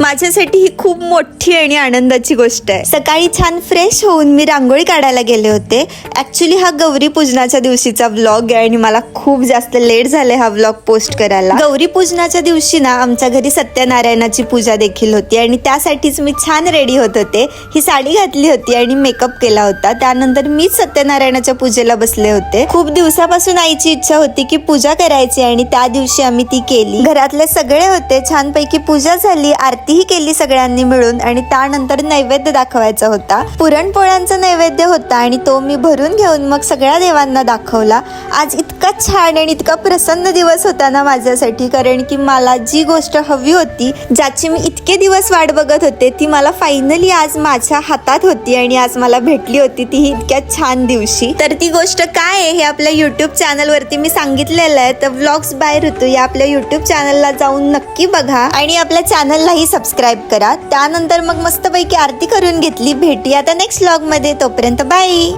माझ्यासाठी ही खूप मोठी आणि आनंदाची गोष्ट आहे। सकाळी छान फ्रेश होऊन मी रांगोळी काढायला गेले होते। ऍक्च्युली हा गौरी पूजनाच्या दिवशीचा व्लॉग आहे आणि मला खूप जास्त लेट झाले हा व्लॉग पोस्ट करायला। गौरी पूजनाच्या दिवशी ना आमच्या घरी सत्यनारायणाची पूजा देखील होती आणि त्यासाठीच मी छान रेडी होत होते। ही साडी घातली होती आणि मेकअप केला होता। त्यानंतर मी सत्यनारायणाच्या पूजेला बसले होते। खूप दिवसापासून आईची इच्छा होती की पूजा करायची आणि त्या दिवशी आम्ही ती केली। घरातले सगळे होते, छानपैकी पूजा झाली, आरतीही केली सगळ्यांनी मिळून आणि त्यानंतर नैवेद्य दाखवायचा होता। पुरणपोळ्यांचा नैवेद्य होता आणि तो मी भरून घेऊन मग सगळ्या देवांना दाखवला। आज इतका छान आणि इतका प्रसन्न दिवस होता ना माझ्यासाठी, कारण की मला जी गोष्ट हवी होती, ज्याची मी इतके दिवस वाट बघत होते, ती मला फायनली आज माझ्या हातात होती आणि आज मला भेटली होती ती इतक्या छान दिवशी। तर ती गोष्ट काय आहे हे आपल्या युट्यूब चॅनल वरती मी सांगितलेलं आहे। तर व्लॉग्स बाय ऋतू या आपल्या युट्यूब चॅनलला जाऊन नक्की बघा आणि आपल्या चॅनललाही सबस्क्राईब करा। त्यानंतर मग मस्तपैकी आरती करून घेतली। भेटूया आता नेक्स्ट व्लॉग मध्ये, तोपर्यंत बाय।